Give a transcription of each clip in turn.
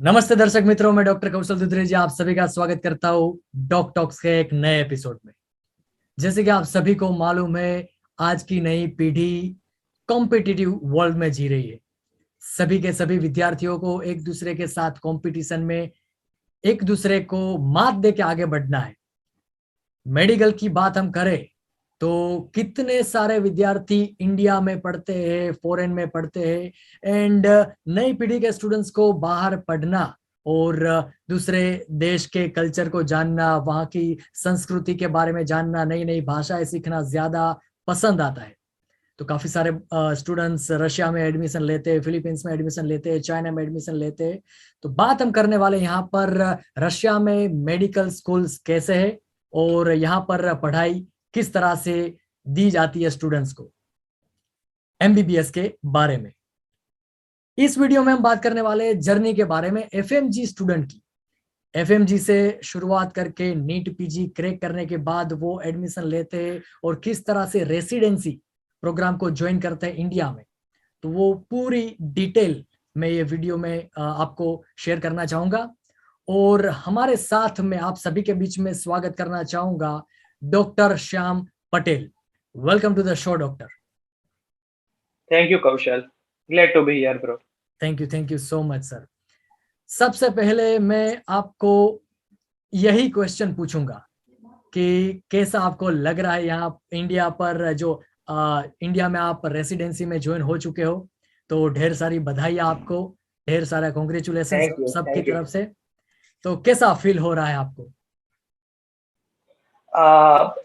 नमस्ते दर्शक मित्रों, मैं डॉक्टर कौशल दुधरे आप सभी का स्वागत करता हूँ डॉक टॉक्स के एक नए एपिसोड में। जैसे कि आप सभी को मालूम है, आज की नई पीढ़ी कॉम्पिटिटिव वर्ल्ड में जी रही है। सभी के सभी विद्यार्थियों को एक दूसरे के साथ कंपटीशन में एक दूसरे को मात दे के आगे बढ़ना है। मेडिकल की बात हम करें तो कितने सारे विद्यार्थी इंडिया में पढ़ते हैं, फॉरेन में पढ़ते हैं, एंड नई पीढ़ी के स्टूडेंट्स को बाहर पढ़ना और दूसरे देश के कल्चर को जानना, वहाँ की संस्कृति के बारे में जानना, नई नई भाषाएं सीखना ज्यादा पसंद आता है। तो काफी सारे स्टूडेंट्स रशिया में एडमिशन लेते हैं, फिलीपींस में एडमिशन लेते हैं, चाइना में एडमिशन लेते हैं। तो बात हम करने वाले यहाँ पर रशिया में मेडिकल स्कूल्स कैसे है और यहाँ पर पढ़ाई किस तरह से दी जाती है स्टूडेंट्स को, एमबीबीएस के बारे में। इस वीडियो में हम बात करने वाले जर्नी के बारे में, एफएमजी स्टूडेंट की। एफएमजी से शुरुआत करके नीट पीजी क्रैक करने के बाद वो एडमिशन लेते हैं और किस तरह से रेसिडेंसी प्रोग्राम को ज्वाइन करते हैं इंडिया में। तो वो पूरी डिटेल में ये वीडियो में आपको शेयर करना चाहूंगा। और हमारे साथ में आप सभी के बीच में स्वागत करना चाहूंगा doctor Shyam Patel. Welcome to the show doctor. Thank you, Kaushal. Glad to be here, bro. Thank you so much sir. सबसे पहले मैं आपको यही क्वेश्चन पूछूंगा कि कैसा आपको लग रहा है यहाँ इंडिया पर, जो इंडिया में आप रेसिडेंसी में ज्वाइन हो चुके हो। तो ढेर सारी बधाई आपको, ढेर सारा कॉन्ग्रेचुलेशन Thank you. सबकी Thank you. तरफ से। तो कैसा फील हो रहा है आपको?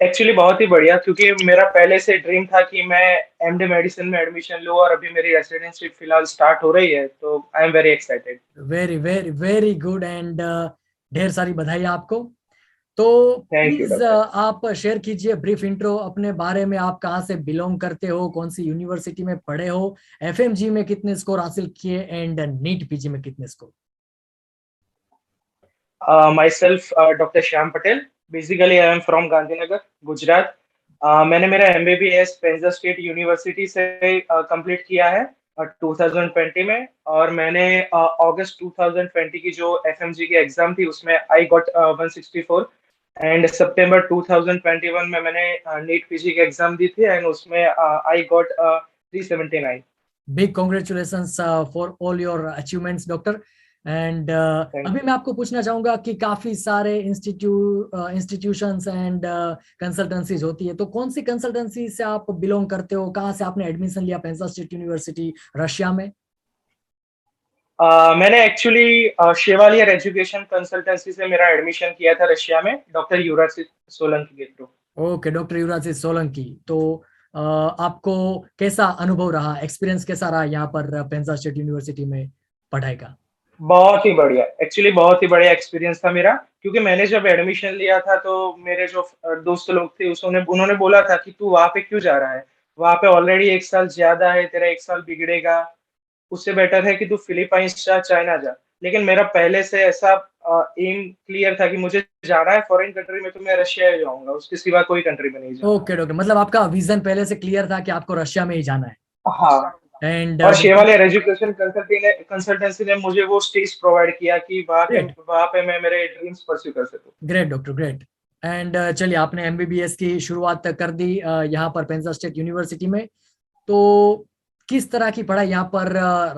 एक्चुअली बहुत ही बढ़िया, क्योंकि मेरा पहले से ड्रीम था कि मैं एमडी मेडिसिन में एडमिशन लूँ, और अभी मेरी रेसिडेंसी फिलहाल स्टार्ट हो रही है, तो I am very excited. Very very very good, and ढेर सारी बधाई आपको। तो थैंक यू, प्लीज डॉक्टर। आप शेयर कीजिए ब्रीफ इंट्रो अपने बारे में। आप कहाँ से बिलोंग करते हो, कौन सी यूनिवर्सिटी में पढ़े हो, एफएमजी में कितने स्कोर हासिल किए, एंड नीट पीजी में कितने score? My self doctor Shyam Patel. Basically I am from Gandhinagar, Gujarat. मैंने मेरा एमबीबीएस पेंजा स्टेट यूनिवर्सिटी से कंप्लीट किया है 2020 में, और मैंने अगस्त 2020 की जो एफएमजी की एग्जाम थी उसमें आई गॉट 164, एंड सितंबर 2021 में मैंने नीट पीजी की एग्जाम दी थी, एंड उसमें I got 379। Big congratulations for all your achievements doctor. And thank अभी यू। मैं आपको पूछना चाहूंगा कि काफी सारे इंस्टीट्यूशंस एंड कंसल्टेंसीज होती है, तो कौन सी कंसल्टेंसी से आप बिलोंग करते हो? कहाँ से आपने एडमिशन लिया पेंसा स्टेट यूनिवर्सिटी रशिया में? मैंने एक्चुअली शेवालियर एजुकेशन कंसल्टेंसी से मेरा एडमिशन किया था रशिया में, डॉक्टर युवराज सोलंकी के थ्रू। ओके, डॉक्टर युवराज सोलंकी। तो आपको कैसा अनुभव रहा, एक्सपीरियंस कैसा रहा यहाँ पर पेंसा स्टेट यूनिवर्सिटी में पढ़ाई का? बहुत ही बढ़िया, एक्चुअली बहुत ही बढ़िया एक्सपीरियंस था मेरा, क्योंकि मैंने जब एडमिशन लिया था तो मेरे जो दोस्त लोग थे उसने उन्होंने बोला था कि तू वहां पे क्यों जा रहा है, वहां पे ऑलरेडी एक साल ज्यादा है, तेरा एक साल बिगड़ेगा, उससे बेटर है कि तू फिलीपाइंस जा, चाइना जा। लेकिन मेरा पहले से ऐसा एम क्लियर था कि मुझे जाना है फॉरेन कंट्री में, तो मैं रशिया ही जाऊंगा, उसके सिवा कोई कंट्री में नहीं जाना। ओके डॉक्टर, मतलब आपका विजन पहले से क्लियर था कि आपको रशिया में ही जाना है। हाँ। एंड और शेवालियर एजुकेशन कंसल्टेंसी ने मुझे वो स्टेज प्रोवाइड किया कि ग्रेट, वहां पे मैं मेरे ड्रीम्स परस्यू कर सकूं। Great doctor, great. एंड चलिए, आपने एमबीबीएस की शुरुआत तक कर दी यहाँ पर पेंसा स्टेट यूनिवर्सिटी में। तो किस तरह की पढ़ाई यहाँ पर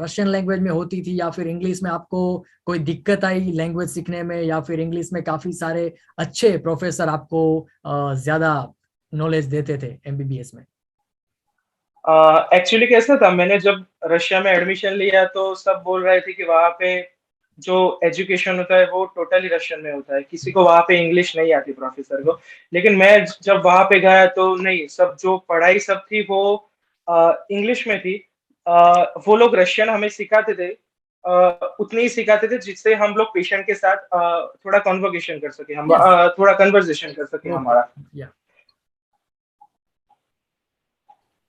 रशियन लैंग्वेज में होती थी या फिर इंग्लिश में? आपको कोई दिक्कत आई लैंग्वेज सीखने में, या फिर इंग्लिश में काफी सारे अच्छे प्रोफेसर आपको ज्यादा नॉलेज देते थे एमबीबीएस में? एक्चुअली कैसा था, मैंने जब रशिया में एडमिशन लिया तो सब बोल रहे थे कि वहाँ पे जो एजुकेशन होता है वो टोटली रशियन में होता है, किसी को वहाँ पे इंग्लिश नहीं आती प्रोफेसर को। लेकिन मैं जब वहाँ पे गया तो नहीं, सब जो पढ़ाई सब थी वो इंग्लिश में थी। वो लोग रशियन हमें सिखाते थे, उतनी ही सिखाते थे जिससे हम लोग पेशेंट के साथ थोड़ा कन्वर्सेशन कर सके, हम यस। थोड़ा कन्वर्सेशन कर सके ओके, हमारा। या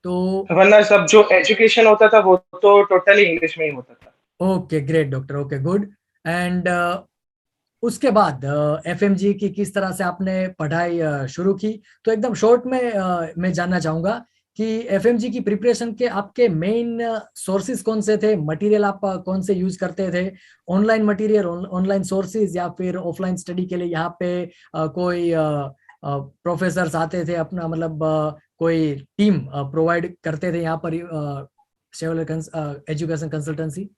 तो वरना सब जो एजुकेशन होता था वो तो टोटली इंग्लिश में ही होता था। Okay, great doctor, okay good. And उसके बाद एफएमजी की किस तरह से आपने पढ़ाई शुरू की? तो एकदम शॉर्ट में मैं जानना चाहूंगा कि एफएमजी की प्रिपरेशन के आपके मेन सोर्सेज कौन से थे, मटेरियल आप कौन से यूज करते थे, ऑनलाइन मटेरियल, ऑनलाइन सोर्सेज, या फिर ऑफलाइन स्टडी के लिए यहाँ पे कोई प्रोफेसर्स आते थे अपना, मतलब कोई टीम प्रोवाइड करते थे यहाँ पर एजुकेशन कंसल्टेंसी?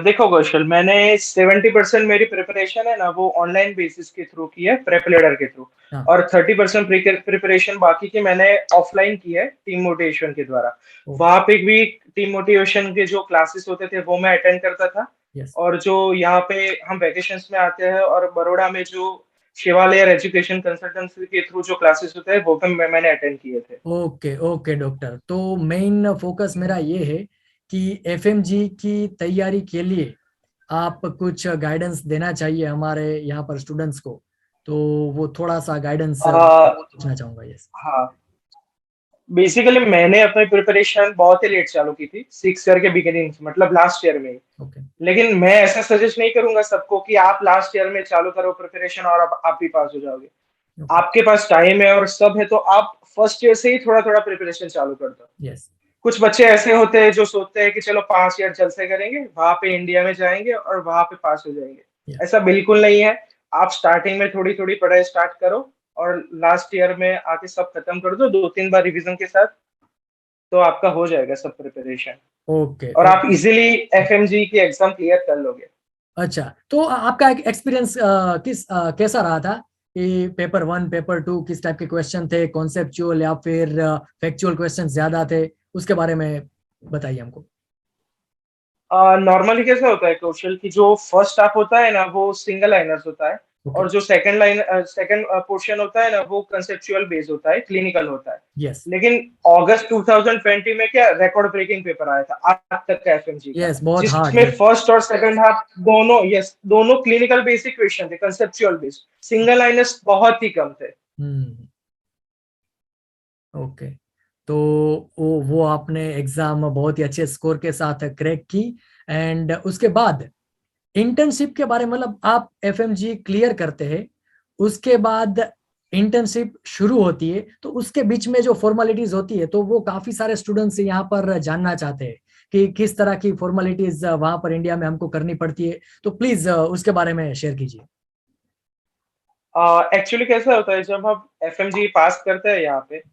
देखो कौशल, मैंने 70% मेरी प्रिपरेशन है ना वो ऑनलाइन बेसिस के थ्रू की है, प्रेप लीडर के थ्रू। हाँ। और 30% प्रिपरेशन बाकी की मैंने ऑफलाइन की है, टीम मोटिवेशन के द्वारा। वहां पे भी टीम मोटिवेशन के जो क्लासेस होते थे वो मैं अटेंड करता था। यस। और जो यहाँ पे हम वेकेशंस में आते हैं और बड़ौदा में जो शिवालय एजुकेशन कंसल्टेंसी के थ्रू जो क्लासेस होते हैं वो भी मैंने अटेंड किए थे। ओके ओके डॉक्टर, तो मेन फोकस मेरा ये है कि एफएमजी की तैयारी के लिए आप कुछ गाइडेंस देना चाहिए हमारे यहाँ पर स्टूडेंट्स को, तो वो थोड़ा सा गाइडेंस पूछना चाहूंगा। यस। हाँ, बेसिकली मैंने अपनी प्रिपरेशन बहुत ही लेट चालू की थी, 6 ईयर के बिगिनिंग, मतलब लास्ट ईयर में। ओके। लेकिन मैं ऐसा सजेस्ट नहीं करूंगा सबको कि आप लास्ट ईयर में चालू करो प्रिपरेशन और आप भी पास हो जाओगे। आपके पास टाइम है और सब है तो आप फर्स्ट ईयर से ही थोड़ा थोड़ा प्रिपरेशन चालू कर दो। यस। कुछ बच्चे ऐसे होते हैं जो सोचते हैं कि चलो 5 ईयर जल्द से करेंगे, वहां पे इंडिया में जाएंगे और वहां पे पास हो जाएंगे। ऐसा बिल्कुल नहीं है। आप स्टार्टिंग में थोड़ी थोड़ी पढ़ाई स्टार्ट करो और लास्ट ईयर में आके सब खत्म कर दो 2-3 बार रिवीजन के साथ, तो आपका हो जाएगा सब प्रिपरेशन। ओके। और आप इजीली एफएमजी की एग्जाम क्लियर कर लोगे। अच्छा, तो आपका एक्सपीरियंस कैसा रहा था कि पेपर 1 पेपर 2 किस टाइप के क्वेश्चन थे, कॉन्सेप्चुअल या फिर फैक्चुअल क्वेश्चन ज्यादा थे, उसके बारे में बताइए हमको। नॉर्मली कैसा होता है कौशल की जो फर्स्ट हाफ होता है ना वो सिंगल लाइनर्स होता है। ओके। और जो सेकंड पोर्शन होता है ना वो कंसेप्चुअल बेस होता है, क्लिनिकल होता है। यस। लेकिन अगस्त 2020 में क्या रिकॉर्ड ब्रेकिंग पेपर आया था आज तक का एफएमजी का, यस, बहुत हार्ड। जिसमें फर्स्ट और सेकंड हाफ दोनों, यस, दोनों क्लिनिकल बेसिक क्वेश्चन थे, कंसेप्चुअल बेस्ड। सिंगल लाइनर्स बहुत ही कम थे। हम्म। ओके, तो वो आपने एग्जाम बहुत ही अच्छे स्कोर के साथ क्रैक की, एंड उसके बाद इंटर्नशिप के बारे में, मतलब आप एफएमजी क्लियर करते हैं, उसके बाद इंटर्नशिप शुरू होती है, तो उसके बीच में जो फॉर्मेलिटीज होती है, तो वो काफी सारे स्टूडेंट्स यहाँ पर जानना चाहते हैं कि किस तरह की फॉर्मेलिटीज वहां पर इंडिया में हमको करनी पड़ती है, तो प्लीज उसके बारे में शेयर कीजिए। एक्चुअली कैसा होता है जब हम एफएमजी पास करते हैं यहाँ पे,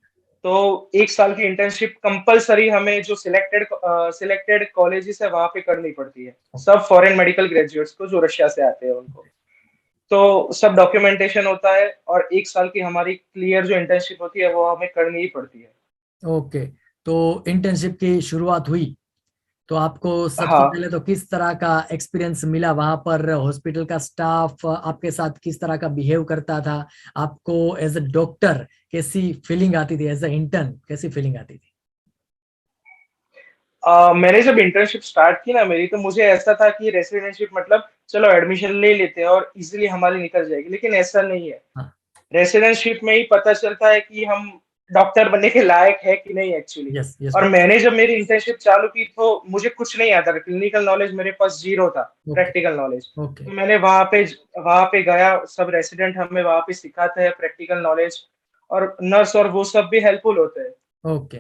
तो 1 साल की इंटर्नशिप कंपलसरी हमें जो सिलेक्टेड कॉलेजेस है वहां पे करनी पड़ती है। सब फॉरेन मेडिकल ग्रेजुएट्स को जो रशिया से आते हैं उनको। तो सब डॉक्यूमेंटेशन होता है और 1 साल की हमारी क्लियर जो इंटर्नशिप होती है वो हमें करनी ही पड़ती है। ओके, तो इंटर्नशिप की शुरुआत हुई, तो आपको सबसे हाँ, पहले तो किस तरह का एक्सपीरियंस मिला वहां पर? हॉस्पिटल का स्टाफ आपके साथ किस तरह का बिहेव करता था? आपको एज अ डॉक्टर कैसी फीलिंग आती थी? एज अ इंटर्न कैसी फीलिंग आती थी? मैंने जब इंटर्नशिप स्टार्ट की ना मेरी, तो मुझे ऐसा था कि रेसिडेंटशिप मतलब चलो एडमिशन ले लेते हैं और इजीली हमारी निकल जाएगी, लेकिन ऐसा नहीं है। हाँ। रेसिडेंटशिप में ही पता चलता है कि हम डॉक्टर बनने के लायक है कि नहीं एक्चुअली। Yes yes. और मैंने जब मेरी इंटर्नशिप चालू की तो मुझे कुछ नहीं आता था, क्लिनिकल नॉलेज मेरे पास जीरो था, ओके प्रैक्टिकल नॉलेज। ओके तो मैंने वहां पे गया, सब रेसिडेंट हमें वहां पे सिखाते हैं प्रैक्टिकल नॉलेज। और नर्स और वो सब भी हेल्पफुल होते हैं। Okay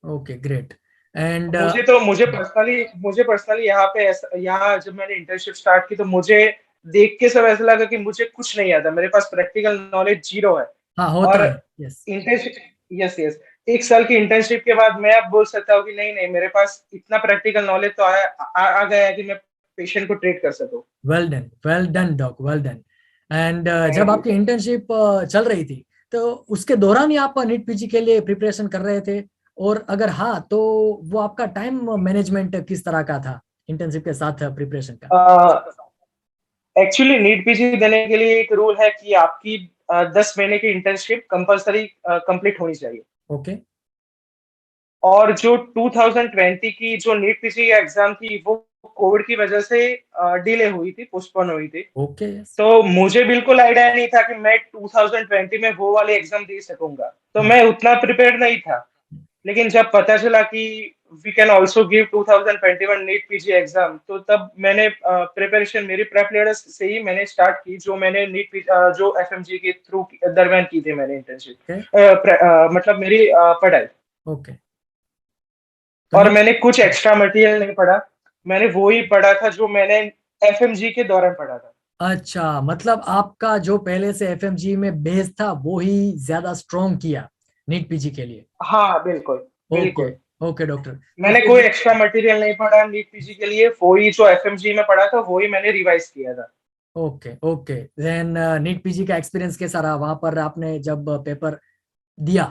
okay, great. एंड मुझे पर्सनली यहाँ जब मैंने इंटर्नशिप स्टार्ट की तो मुझे देख के सब ऐसा लगा कि मुझे कुछ नहीं आता, मेरे पास प्रैक्टिकल नॉलेज जीरो है। हाँ, होता और है। यस। इंटर्नशिप, यस यस, 1 साल की इंटर्नशिप के बाद मैं अब बोल सकता हूँ कि नहीं नहीं, मेरे पास इतना प्रैक्टिकल नॉलेज तो आ गया है कि मैं पेशेंट को ट्रीट कर सकूं। Well done doc, well done. And जब थैंक यू। आपकी इंटर्नशिप चल रही थी, तो उसके दौरान ही आप नीट पीजी के लिए प्रिपरेशन कर रहे थे? और अगर हाँ, तो वो आपका टाइम मैनेजमेंट किस तरह का था इंटर्नशिप के साथ प्रिपरेशन का? एक्चुअली नीट पीजी देने के लिए एक रूल है कि आपकी 10 महीने की इंटर्नशिप कंपलसरी कंप्लीट होनी चाहिए। ओके और जो 2020 की जो नीट पीजी एग्जाम थी वो कोविड की वजह से डिले हुई थी, पोस्टपोन हुई थी। ओके। यस। तो मुझे बिल्कुल आइडिया नहीं था कि मैं 2020 में वो वाली एग्जाम दे सकूंगा, तो मैं उतना प्रिपेयर्ड नहीं था। लेकिन जब पता चला कि we can also give 2021 NEET PG exam. तो तब मैंने प्रिपरेशन मेरी प्रेप लेटर से ही मैंने स्टार्ट की, जो मैंने जो एफएमजी के थ्रू दरमियान की थी मैंने इंटर्नशिप, मतलब मेरी पढ़ाई। ओके, तो और नीट, मैंने कुछ एक्स्ट्रा मटेरियल नहीं पढ़ा, मैंने वो ही पढ़ा था जो मैंने एफएमजी के दौरान पढ़ा था। अच्छा, मतलब आपका जो पहले से एफएमजी में बेस था वो ही ज्यादा स्ट्रॉन्ग किया नीट पीजी के लिए। हाँ बिल्कुल ओके, बिल्कुल। Okay doctor. तो मैंने फिर कोई एक्स्ट्रा मटेरियल नहीं पढ़ा नीट पीजी के लिए, वो ही जो एफएमजी में पढ़ा था वो ही मैंने रिवाइज किया था। Okay, okay then NEET PG का एक्सपीरियंस कैसा रहा वहां पर? आपने जब पेपर दिया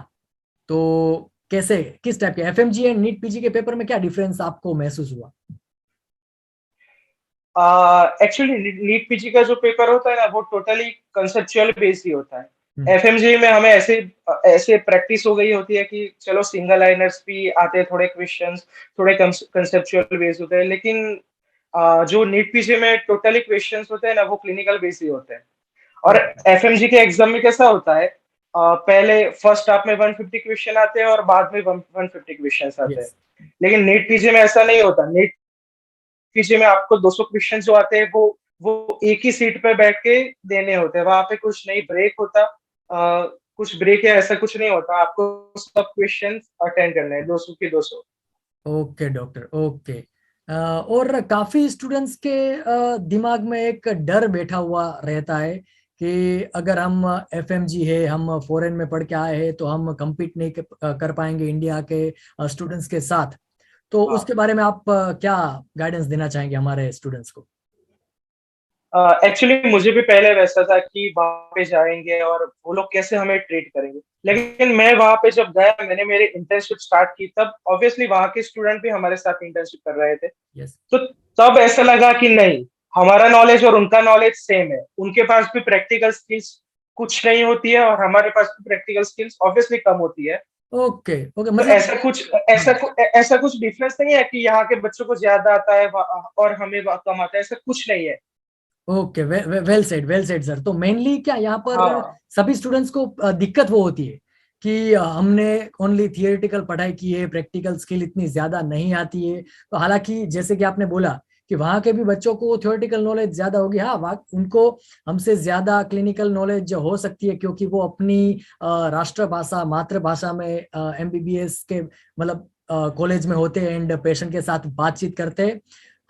तो कैसे, किस टाइप के एफएमजी एंड नीट पीजी के पेपर में क्या डिफरेंस आपको महसूस हुआ? एक्चुअली नीट पीजी का जो पेपर होता है ना, वो टोटली कंसेप्चुअल बेस्ड ही होता है। हम्म, एफएमजी में हमें ऐसे ऐसे प्रैक्टिस हो गई होती है कि चलो सिंगल लाइनर्स भी आते हैं, थोड़े क्वेश्चंस थोड़े कंसेप्चुअल बेस्ड होते हैं, लेकिन जो नीट पीजी में टोटली क्वेश्चंस होते हैं ना, वो क्लिनिकल बेस्ड ही होते हैं। और ओके, एफएमजी के एग्जाम में कैसा होता है, पहले फर्स्ट हाफ में 150 क्वेश्चन आते हैं और बाद में 150 क्वेश्चन आते हैं। यस, लेकिन नीट पीजी में ऐसा नहीं होता। नीट पीजी में आपको 200 क्वेश्चन जो आते हैं वो एक ही सीट पे बैठ के देने होते हैं, वहां पे कुछ नहीं ब्रेक होता, कुछ ब्रेक है ऐसा कुछ नहीं होता, आपको सब क्वेश्चन अटेंड करने हैं 200 के 200। Okay doctor, okay. और काफी स्टूडेंट्स के दिमाग में एक डर बैठा हुआ रहता है कि अगर हम एफएमजी है, हम फॉरेन में पढ़ के आए हैं तो हम compete नहीं कर पाएंगे इंडिया के स्टूडेंट्स के साथ। तो उसके बारे में आप क्या गाइडेंस देना चाहेंगे हमारे स्टूडेंट्स को? एक्चुअली मुझे भी पहले वैसा था कि वहां पे जाएंगे और वो लोग कैसे हमें ट्रीट करेंगे, लेकिन मैं वहां पे जब गया, मैंने मेरी इंटर्नशिप स्टार्ट की, तब ऑब्वियसली वहां के स्टूडेंट भी हमारे साथ इंटर्नशिप कर रहे थे। यस, तो तब ऐसा लगा कि नहीं, हमारा नॉलेज और उनका नॉलेज सेम है, उनके पास भी प्रैक्टिकल स्किल्स कुछ नहीं होती है और हमारे पास भी प्रैक्टिकल स्किल्स ऑब्वियसली कम होती है। ओके, ओके तो मतलब, हाँ, ऐसा कुछ डिफरेंस नहीं है कि यहाँ के बच्चों को ज्यादा आता है और हमें कम आता है, ऐसा कुछ नहीं है। Okay, well said, well said sir. तो मेनली क्या यहाँ पर हाँ सभी स्टूडेंट्स को दिक्कत वो होती है कि हमने ओनली थियोरेटिकल पढ़ाई की है, प्रैक्टिकल स्किल इतनी ज्यादा नहीं आती है। तो हालांकि जैसे कि आपने बोला कि वहाँ के भी बच्चों को थियोरेटिकल नॉलेज ज्यादा होगी, हाँ वहाँ उनको हमसे ज्यादा क्लिनिकल नॉलेज हो सकती है क्योंकि वो अपनी राष्ट्रभाषा, मातृभाषा में एमबीबीएस के मतलब कॉलेज में होते हैं एंड पेशेंट के साथ बातचीत करते हैं।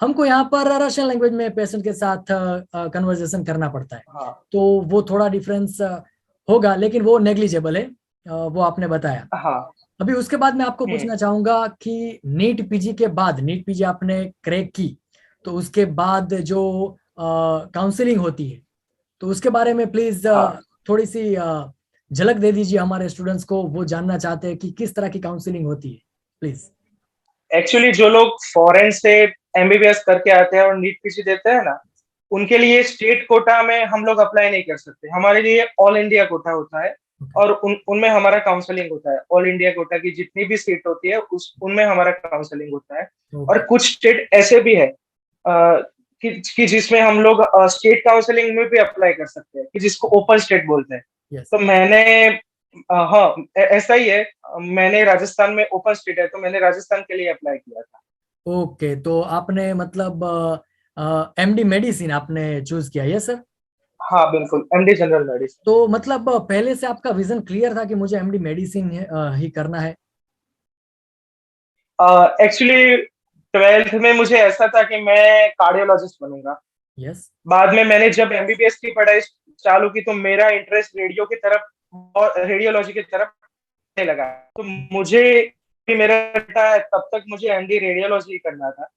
हमको यहाँ पर रशियन लैंग्वेज में पेशेंट के साथ कन्वर्सेशन करना पड़ता है। हाँ तो वो थोड़ा डिफरेंस होगा, लेकिन वो नेग्लिजिबल है, वो आपने बताया। हाँ अभी उसके बाद मैं आपको हम्म पूछना चाहूंगा कि नीट पीजी के बाद, नीट पीजी आपने क्रैक की तो उसके बाद जो काउंसलिंग होती है, तो उसके बारे में प्लीज हाँ। थोड़ी सी झलक दे दीजिए हमारे स्टूडेंट्स को, वो जानना चाहते हैं कि किस तरह की काउंसलिंग होती है, प्लीज। एक्चुअली जो लोग फॉरेन से एमबीबीएस करके आते हैं और नीट पीजी देते हैं ना, उनके लिए स्टेट कोटा में हम लोग अप्लाई नहीं कर सकते, हमारे लिए ऑल इंडिया कोटा होता है। ओके, और उनमें हमारा काउंसलिंग होता है, ऑल इंडिया कोटा की जितनी भी सीट होती है उस उनमें हमारा काउंसलिंग होता है। और ओके, कुछ स्टेट ऐसे भी है कि जिसमें हम लोग स्टेट काउंसलिंग में भी अप्लाई कर सकते हैं, कि जिसको ओपन स्टेट बोलते हैं। यस, तो मैंने हाँ ऐसा ही है, मैंने राजस्थान में ओपन स्टेट है तो मैंने राजस्थान के लिए अप्लाई किया था। ओके। तो आपने मतलब एमडी मेडिसिन आपने चूज किया, ये सर? हाँ बिल्कुल, एमडी जनरल मेडिसिन। तो मतलब पहले से आपका विजन क्लियर था कि मुझे एमडी मेडिसिन ही करना है? एक्चुअली ट्वेल्थ में मुझे ऐसा था कि मैं कार्डियोलॉजिस्ट बनूंगा। यस, बाद में मैंने जब एमबीबीएस की पढ़ाई चालू की तो मेरा इंटरेस्ट रेडियो की तरफ और रेडियोलॉजी की तरफ नहीं लगा। तो मुझे भी मेरा था, तब तक मुझे एमडी रेडियोलॉजी करना था,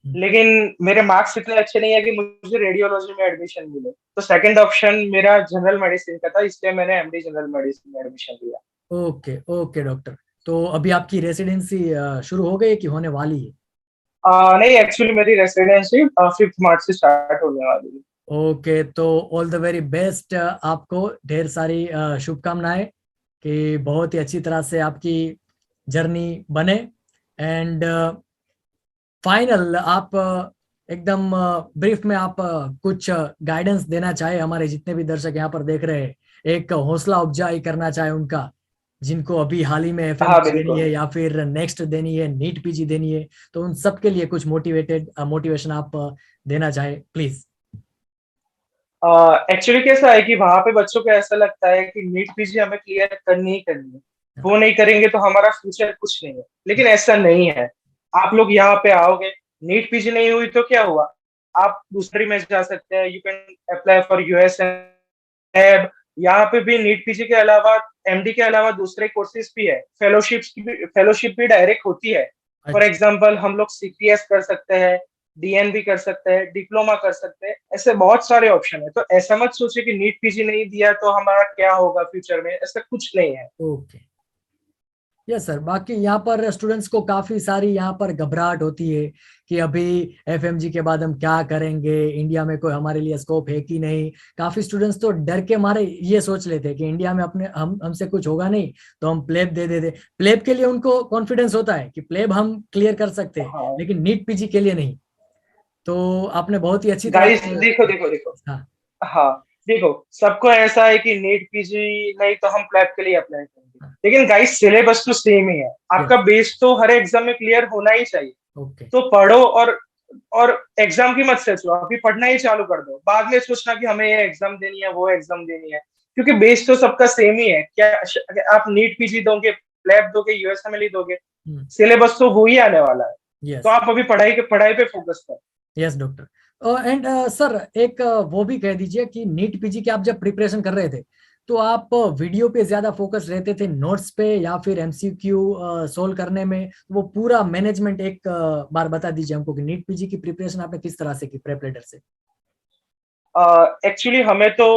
लेकिन मेरे मार्क्स इतने अच्छे नहीं है कि मुझे रेडियोलॉजी में एडमिशन मिले, तो सेकंड ऑप्शन मेरा जनरल मेडिसिन का था, इसलिए मैंने एमडी जनरल मेडिसिन में एडमिशन लिया। Okay, okay doctor. तो अभी आपकी रेसिडेंसी शुरू हो गई है कि होने वाली है? नहीं, एक्चुअली मेरी रेसिडेंसी 5 मार्च से स्टार्ट होने वाली है। ओके, तो ऑल द वेरी बेस्ट आपको, ढेर सारी शुभकामनाएं कि बहुत ही अच्छी तरह से आपकी जर्नी बने। एंड फाइनल आप एकदम ब्रीफ में आप कुछ गाइडेंस देना चाहे हमारे जितने भी दर्शक यहाँ पर देख रहे हैं, एक हौसला अफजाई करना चाहे उनका, जिनको अभी हाल ही में हाँ एफएमजी देनी बिल्कुल। है या फिर नेक्स्ट देनी है, नीट पीजी देनी है, तो उन सब के लिए कुछ मोटिवेशन आप देना चाहे प्लीज। एक्चुअली कैसा है कि वहां पे बच्चों को ऐसा लगता है कि नीट पीजी हमें क्लियर करनी ही करनी है, वो नहीं करेंगे तो हमारा फ्यूचर कुछ नहीं है, लेकिन ऐसा नहीं है। आप लोग यहाँ पे आओगे, नीट पीजी नहीं हुई तो क्या हुआ, आप दूसरी में जा सकते हैं, you can apply for US एब। यहाँ पे भी नीट पीजी के अलावा, एमडी के अलावा दूसरे कोर्सेज भी है, फेलोशिप भी डायरेक्ट होती है। फॉर अच्छा। एग्जाम्पल हम लोग सीपीएस कर सकते हैं, डीएनबी कर सकते हैं, डिप्लोमा कर सकते हैं, ऐसे बहुत सारे ऑप्शन है। तो ऐसा मत सोचे कि नीट पीजी नहीं दिया तो हमारा क्या होगा फ्यूचर में, ऐसा कुछ नहीं है। ओके। यस सर, बाकी यहाँ पर स्टूडेंट्स को काफी सारी यहाँ पर घबराहट होती है कि अभी एफएमजी के बाद हम क्या करेंगे, इंडिया में कोई हमारे लिए स्कोप है कि नहीं। काफी स्टूडेंट्स तो डर के मारे ये सोच लेते हैं कि इंडिया में अपने हमसे कुछ होगा नहीं, तो हम प्लेब दे देते। प्लेब के लिए उनको कॉन्फिडेंस होता है कि प्लेब हम क्लियर कर सकते हैं, हाँ लेकिन नीट पीजी के लिए नहीं। तो आपने बहुत ही अच्छी तरह गाइस, से। देखो देखो देखो। हाँ। हाँ देखो, सबको ऐसा है कि नीट पीजी नहीं तो हम प्लेब के लिए अप्लाई करेंगे, हाँ। लेकिन गाइस सिलेबस तो सेम ही है, यस। आपका बेस तो हर एग्जाम में क्लियर होना ही चाहिए। ओके। तो पढ़ो, और एग्जाम की मत सोचो, अभी पढ़ना ही चालू कर दो, बाद में सोचना कि हमें ये एग्जाम देनी है वो एग्जाम देनी है, क्योंकि बेस तो सबका सेम ही है। क्या आप नीट पीजी दोगे, प्लेब दोगे, यूएसएमएल दोगे, सिलेबस तो वो ही आने वाला है। तो यस। आप अभी पढ़ाई पे फोकस करो। Yes doctor. एंड सर, एक वो भी कह दीजिए कि नीट पीजी की आप जब प्रिपरेशन कर रहे थे, तो आप वीडियो पे ज्यादा फोकस रहते थे, नोट्स पे, या फिर एमसीक्यू सोल्व करने में? वो पूरा मैनेजमेंट एक बार बता दीजिए हमको कि नीट पीजी की प्रिपरेशन आपने किस तरह से की प्रेपरेटर से। एक्चुअली हमें तो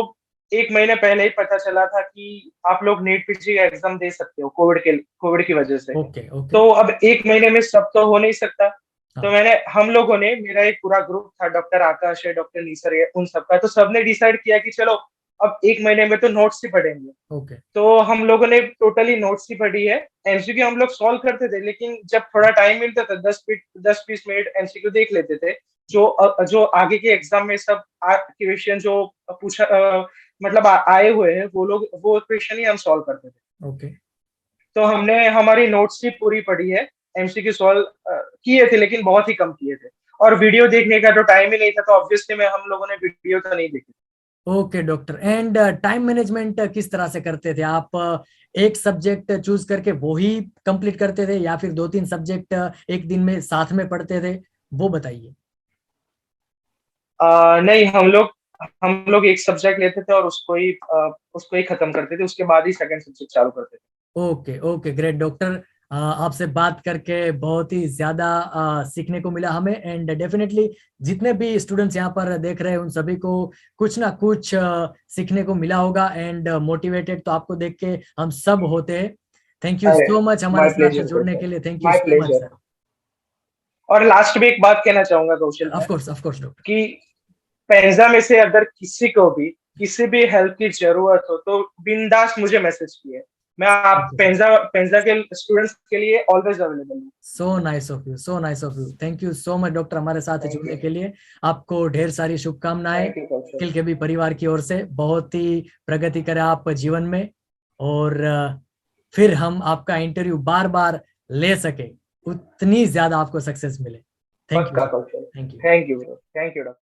एक महीने पहले ही पता चला था कि आप लोग नीट पीजी का एग्जाम दे सकते हो, कोविड की वजह से। Okay okay. तो अब एक महीने में सब तो हो नहीं सकता। तो हाँ। हम लोगों ने, मेरा एक पूरा ग्रुप था, डॉक्टर आकाश है, डॉक्टर नीसर है, उन सबका, तो सबने डिसाइड किया कि चलो अब एक महीने में तो नोट्स ही पढ़ेंगे। ओके। तो हम लोगों ने टोटली नोट्स ही पढ़ी है। एमसीक्यू हम लोग सॉल्व करते थे, लेकिन जब थोड़ा टाइम मिलता था 10-20 मिनट एमसीक्यू देख लेते थे। जो आगे के एग्जाम में सब क्वेश्चन जो पूछा, मतलब आए हुए हैं, वो क्वेश्चन ही हम सॉल्व करते थे। ओके। तो हमने हमारी नोट्स ही पूरी पढ़ी है, एमसीक्यू सॉल्व किए थे, लेकिन बहुत ही कम किए थे। और वीडियो देखने का तो टाइम ही नहीं था, तो ऑब्वियसली में हम लोगों ने वीडियो तो नहीं देखी। Okay doctor. And time management किस तरह से करते थे आप? एक सब्जेक्ट चूज करके वो ही कंप्लीट करते थे, या फिर 2-3 सब्जेक्ट एक दिन में साथ में पढ़ते थे? वो बताइए। नहीं, हम लोग एक सब्जेक्ट लेते थे और उसको ही खत्म करते थे, उसके बाद ही सेकंड सब्जेक्ट चालू करते थे। Okay okay, great doctor. आपसे बात करके बहुत ही ज्यादा सीखने को मिला हमें। एंड डेफिनेटली जितने भी स्टूडेंट्स यहाँ पर देख रहे हैं उन सभी को कुछ ना कुछ सीखने को मिला होगा। एंड मोटिवेटेड तो आपको देख के हम सब होते हैं। थैंक यू अरे, सो मच हमारे माय साथ प्लेजर जुड़ने सर, के लिए। Thank you my so much pleasure. Sir. और लास्ट में एक बात कहना चाहूंगा कौशल मैं, ऑफ कोर्स डॉक्टर। कि पेंजा में से अगर किसी को भी किसी भी हेल्प की जरूरत हो तो बिंदास मुझे मैसेज किए। मैं आप थैंक यू सर। पेंजा पेंजा के स्टूडेंट्स के लिए ऑलवेज अवेलेबल हूँ। So nice of you, so nice of you. Thank you so much doctor हमारे साथ थैंक जुड़ने यू। के लिए। आपको ढेर सारी शुभकामनाएं थैंक यू कौशल। निखिल के भी परिवार की ओर से। बहुत ही प्रगति करें आप जीवन में, और फिर हम आपका इंटरव्यू बार बार ले सके, उतनी ज्यादा आपको सक्सेस मिले। थैंक यू पक्का sir. Kaushal. Thank you. Thank you bro, thank you doctor.